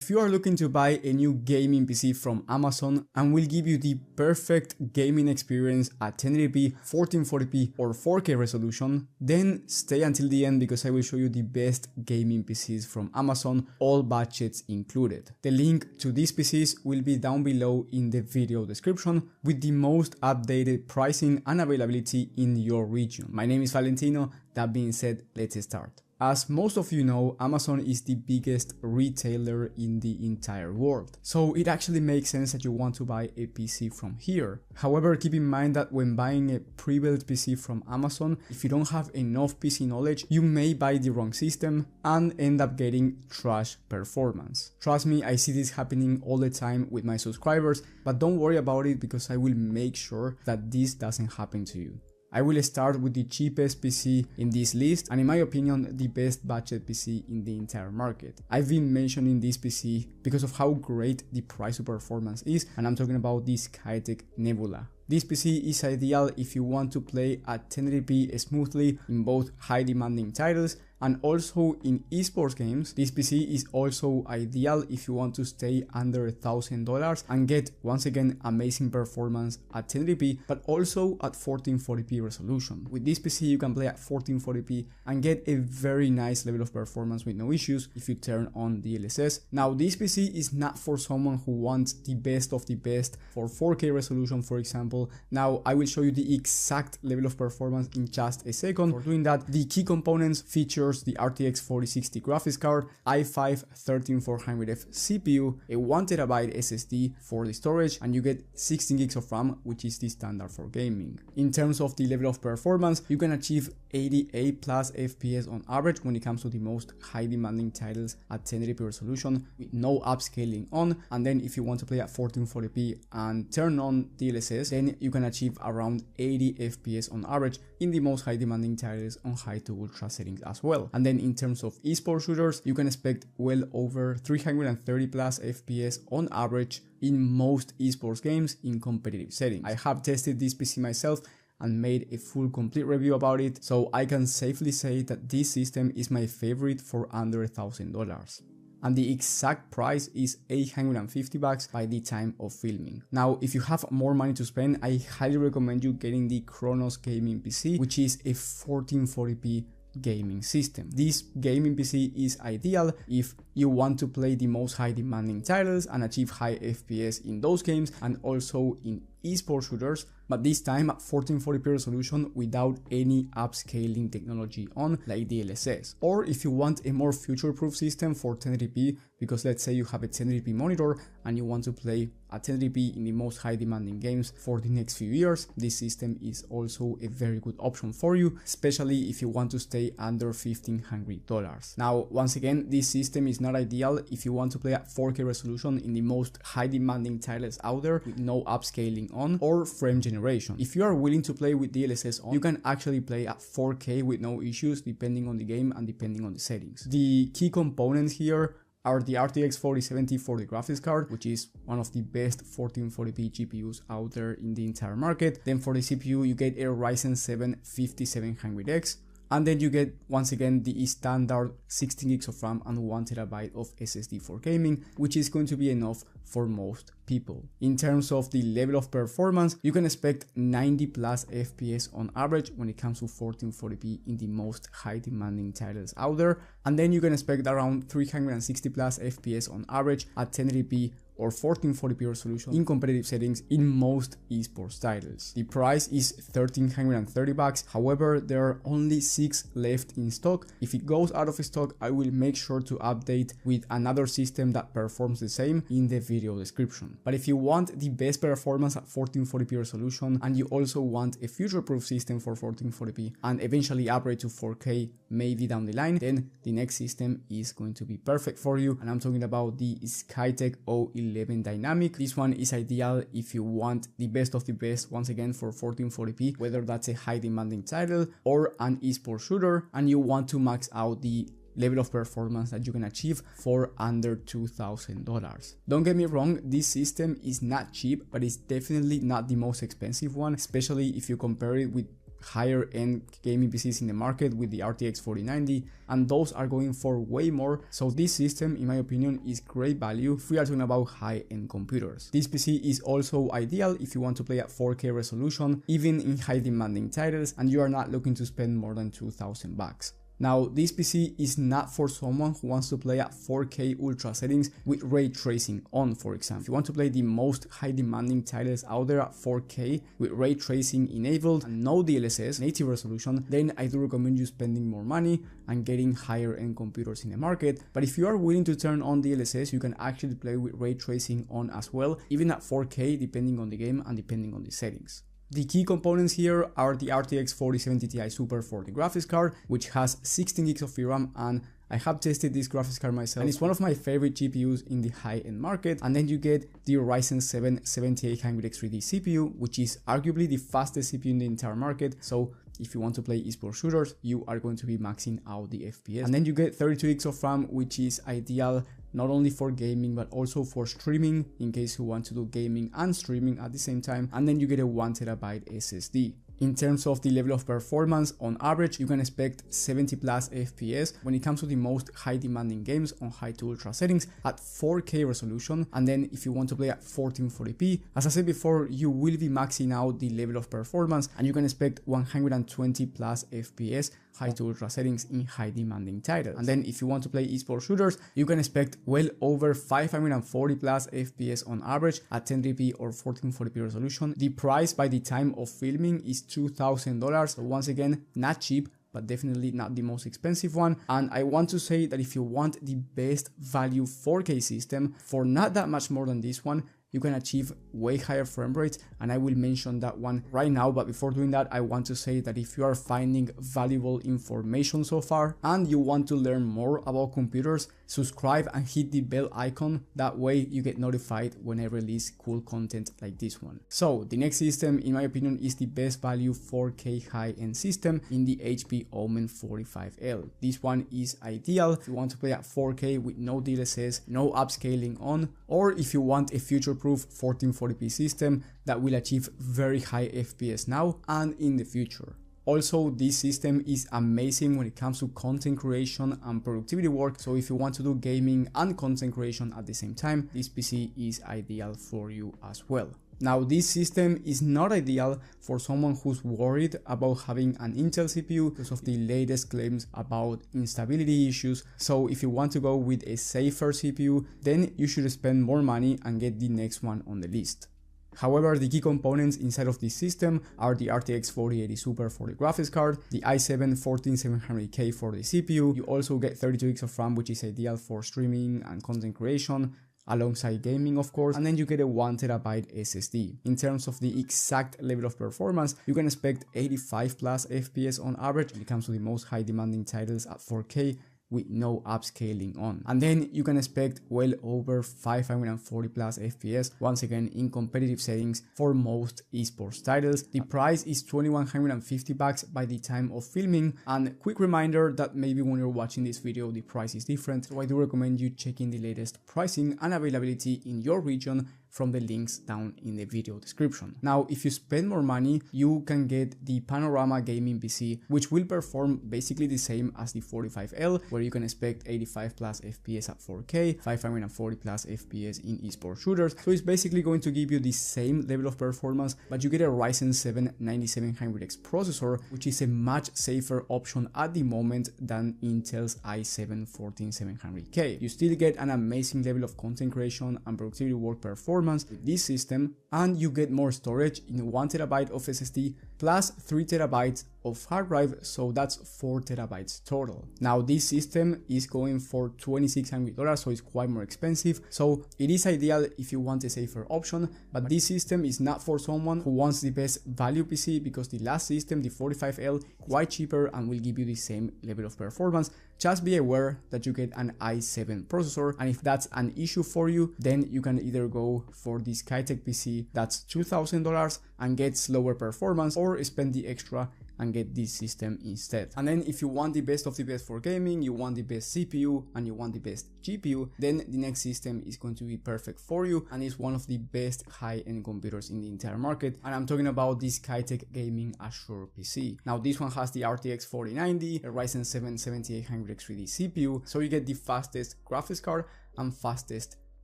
If you are looking to buy a new gaming PC from Amazon and will give you the perfect gaming experience at 1080p, 1440p or 4K resolution, then stay until the end because I will show you the best gaming PCs from Amazon, all budgets included. The link to these PCs will be down below in the video description with the most updated pricing and availability in your region. My name is Valentino. That being said, let's start. As most of you know, Amazon is the biggest retailer in the entire world. So it actually makes sense that you want to buy a PC from here. However, keep in mind that when buying a pre-built PC from Amazon, if you don't have enough PC knowledge, you may buy the wrong system and end up getting trash performance. Trust me, I see this happening all the time with my subscribers, but don't worry about it because I will make sure that this doesn't happen to you. I will start with the cheapest PC in this list and in my opinion the best budget PC in the entire market. I've been mentioning this PC because of how great the price to performance is, and I'm talking about the Skytech Nebula. This PC is ideal if you want to play at 1080p smoothly in both high demanding titles and also in esports games. This PC is also ideal if you want to stay under $1,000 and get once again amazing performance at 1080p but also at 1440p resolution. With this PC you can play at 1440p and get a very nice level of performance with no issues if you turn on DLSS. Now this PC is not for someone who wants the best of the best for 4K resolution, for example. Now I will show you the exact level of performance in just a second. For doing that, the key components features the RTX 4060 graphics card, i5-13400F CPU, a 1TB SSD for the storage, and you get 16 gigs of RAM, which is the standard for gaming. In terms of the level of performance, you can achieve 88 plus FPS on average when it comes to the most high demanding titles at 1080p resolution with no upscaling on, and then if you want to play at 1440p and turn on DLSS, then you can achieve around 80 FPS on average in the most high demanding titles on high to ultra settings as well. And then in terms of esports shooters, you can expect well over 330 plus FPS on average in most esports games in competitive settings. I have tested this PC myself and made a full complete review about it, so I can safely say that this system is my favorite for under $1,000. And the exact price is $850 by the time of filming. Now, if you have more money to spend, I highly recommend you getting the Chronos Gaming PC, which is a 1440p gaming system. This gaming PC is ideal if you want to play the most high demanding titles and achieve high FPS in those games and also in esports shooters, but this time at 1440p resolution without any upscaling technology on like DLSS. Or if you want a more future-proof system for 1080p, because let's say you have a 1080p monitor and you want to play at 1080p in the most high demanding games for the next few years, this system is also a very good option for you, especially if you want to stay under $1,500. Now, once again, this system is not ideal if you want to play at 4K resolution in the most high demanding titles out there with no upscaling on or frame generation. If you are willing to play with DLSS on, you can actually play at 4K with no issues depending on the game and depending on the settings. The key components here are the RTX 4070 for the graphics card, which is one of the best 1440p GPUs out there in the entire market. Then for the CPU, you get a Ryzen 7 5700X. And then you get once again the standard 16 gigs of RAM and 1TB of SSD for gaming, which is going to be enough for most people. In terms of the level of performance, you can expect 90 plus FPS on average when it comes to 1440p in the most high demanding titles out there, and then you can expect around 360 plus FPS on average at 1080p or 1440p resolution in competitive settings in most esports titles. The price is $1,330, however there are only 6 left in stock. If it goes out of stock, I will make sure to update with another system that performs the same in the video description. But if you want the best performance at 1440p resolution and you also want a future-proof system for 1440p and eventually upgrade to 4K maybe down the line, then the next system is going to be perfect for you, and I'm talking about the Skytech O11 Dynamic. This one is ideal if you want the best of the best once again for 1440p, whether that's a high demanding title or an esports shooter and you want to max out the level of performance that you can achieve for under $2,000. Don't get me wrong, this system is not cheap, but it's definitely not the most expensive one, especially if you compare it with higher end gaming PCs in the market with the RTX 4090, and those are going for way more. So this system, in my opinion, is great value if we are talking about high-end computers. This PC is also ideal if you want to play at 4K resolution, even in high demanding titles, and you are not looking to spend more than $2,000. Now, this PC is not for someone who wants to play at 4K ultra settings with ray tracing on, for example. If you want to play the most high demanding titles out there at 4K with ray tracing enabled and no DLSS, native resolution, then I do recommend you spending more money and getting higher end computers in the market. But if you are willing to turn on DLSS, you can actually play with ray tracing on as well, even at 4K, depending on the game and depending on the settings. The key components here are the RTX 4070 Ti Super for the graphics card, which has 16 gigs of VRAM, and I have tested this graphics card myself, and it's one of my favorite GPUs in the high-end market. And then you get the Ryzen 7 7800X3D CPU, which is arguably the fastest CPU in the entire market. So if you want to play esports shooters, you are going to be maxing out the FPS. And then you get 32 gigs of RAM, which is ideal not only for gaming but also for streaming, in case you want to do gaming and streaming at the same time. And then you get a 1TB SSD. In terms of the level of performance, on average, you can expect 70 plus FPS when it comes to the most high demanding games on high to ultra settings at 4K resolution. And then if you want to play at 1440p, as I said before, you will be maxing out the level of performance and you can expect 120 plus FPS high to ultra settings in high demanding titles. And then if you want to play esports shooters, you can expect well over 540 plus FPS on average at 1080p or 1440p resolution. The price by the time of filming is $2,000. So once again, not cheap, but definitely not the most expensive one. And I want to say that if you want the best value 4K system for not that much more than this one, you can achieve way higher frame rates, and I will mention that one right now. But before doing that, I want to say that if you are finding valuable information so far and you want to learn more about computers, subscribe and hit the bell icon. That way you get notified when I release cool content like this one. So the next system, in my opinion, is the best value 4K high-end system in the HP Omen 45L. This one is ideal if you want to play at 4K with no DLSS, no upscaling on, or if you want a future-proof 1440p system that will achieve very high FPS now and in the future. Also, this system is amazing when it comes to content creation and productivity work. So if you want to do gaming and content creation at the same time, this PC is ideal for you as well. Now, this system is not ideal for someone who's worried about having an Intel CPU because of the latest claims about instability issues. So if you want to go with a safer CPU, then you should spend more money and get the next one on the list. However, the key components inside of this system are the RTX 4080 Super for the graphics card, the i7 14700K for the CPU. You also get 32 gigs of RAM, which is ideal for streaming and content creation, alongside gaming of course, and then you get a 1TB SSD. In terms of the exact level of performance, you can expect 85 plus FPS on average when it comes to the most high demanding titles at 4K with no upscaling on. And then you can expect well over 540 plus FPS, once again in competitive settings for most esports titles. The price is $2,150 by the time of filming, and quick reminder that maybe when you're watching this video the price is different, so I do recommend you checking the latest pricing and availability in your region from the links down in the video description. Now, if you spend more money, you can get the Panorama Gaming PC, which will perform basically the same as the 45L, where you can expect 85 plus FPS at 4K, 540 plus FPS in esports shooters. So it's basically going to give you the same level of performance, but you get a Ryzen 7 9700X processor, which is a much safer option at the moment than Intel's i7 14700K. You still get an amazing level of content creation and productivity work performance with this system, and you get more storage in 1TB of SSD plus 3TB of hard drive, so that's 4TB total. Now, this system is going for $2,600, so it's quite more expensive. So it is ideal if you want a safer option, but this system is not for someone who wants the best value PC, because the last system, the 45L, quite cheaper and will give you the same level of performance. Just be aware that you get an i7 processor, and if that's an issue for you, then you can either go for the Skytech PC that's $2,000 and get slower performance, or spend the extra and get this system instead. And then if you want the best of the best for gaming, you want the best CPU and you want the best GPU, then the next system is going to be perfect for you and is one of the best high-end computers in the entire market. And I'm talking about this Skytech Gaming Azure PC. Now this one has the RTX 4090, a Ryzen 7 7800X3D CPU, so you get the fastest graphics card and fastest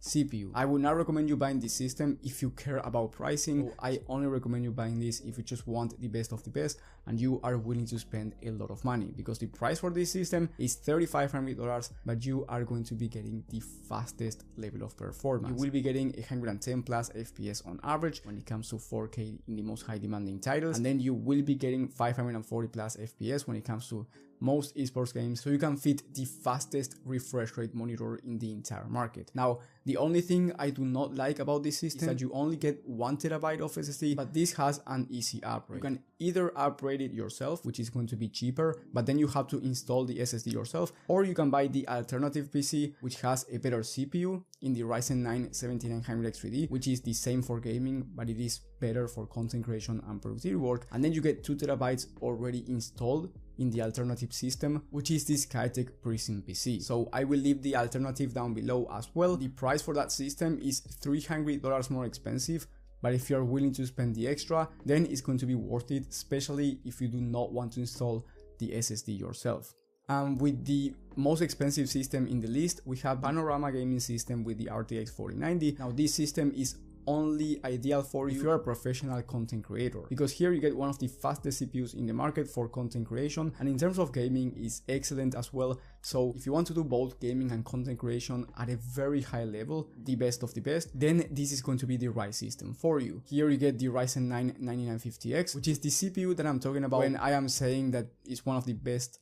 CPU. I would not recommend you buying this system if you care about pricing. So I only recommend you buying this if you just want the best of the best and you are willing to spend a lot of money, because the price for this system is $3,500, but you are going to be getting the fastest level of performance. You will be getting 110 plus FPS on average when it comes to 4K in the most high demanding titles, and then you will be getting 540 plus FPS when it comes to most esports games, so you can fit the fastest refresh rate monitor in the entire market. Now, the only thing I do not like about this system is that you only get 1 TB of SSD, but this has an easy upgrade. You can either upgrade it yourself, which is going to be cheaper, but then you have to install the SSD yourself, or you can buy the alternative PC, which has a better CPU in the Ryzen 9 7900X3D, which is the same for gaming, but it is better for content creation and productivity work. And then you get 2 TB already installed in the alternative system, which is the Skytech Prism PC. So I will leave the alternative down below as well. The price for that system is $300 more expensive, but if you're willing to spend the extra, then it's going to be worth it, especially if you do not want to install the SSD yourself. And with the most expensive system in the list, we have Panorama Gaming System with the RTX 4090. Now this system is only ideal for you if you're a professional content creator, because here you get one of the fastest CPUs in the market for content creation, and in terms of gaming is excellent as well. So if you want to do both gaming and content creation at a very high level, the best of the best, then this is going to be the right system for you. Here you get the Ryzen 9 9950X, which is the CPU that I'm talking about when I am saying that it's one of the best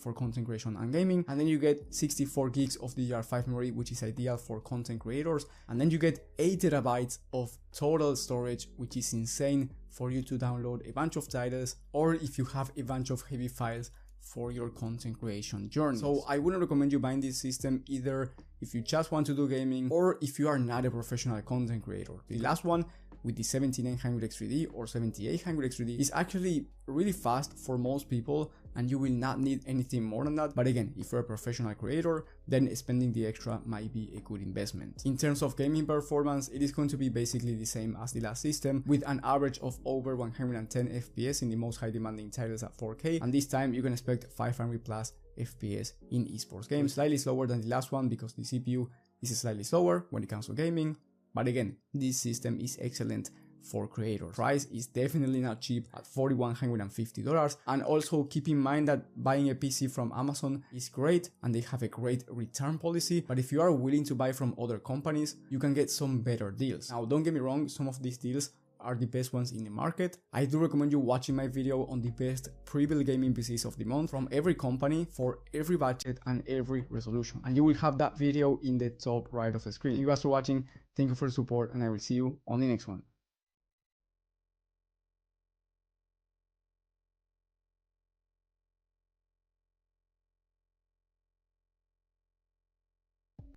for content creation and gaming. And then you get 64 gigs of DDR5 memory, which is ideal for content creators, and then you get 8 TB of total storage, which is insane for you to download a bunch of titles, or if you have a bunch of heavy files for your content creation journey. So I wouldn't recommend you buying this system either if you just want to do gaming or if you are not a professional content creator. The last one, with the 7900X3D or 7800X3D, is actually really fast for most people, and you will not need anything more than that. But again, if you're a professional creator, then spending the extra might be a good investment. In terms of gaming performance, it is going to be basically the same as the last system, with an average of over 110 FPS in the most high demanding titles at 4K, and this time you can expect 500 plus FPS in esports games. Slightly slower than the last one because the CPU is slightly slower when it comes to gaming. But again, this system is excellent for creators. Price is definitely not cheap at $4,150, and also keep in mind that buying a PC from Amazon is great and they have a great return policy, but if you are willing to buy from other companies, you can get some better deals. Now don't get me wrong, some of these deals are the best ones in the market. I do recommend you watching my video on the best pre-built gaming PCs of the month from every company for every budget and every resolution, and you will have that video in the top right of the screen. Thank you guys for watching, thank you for the support, and I will see you on the next one.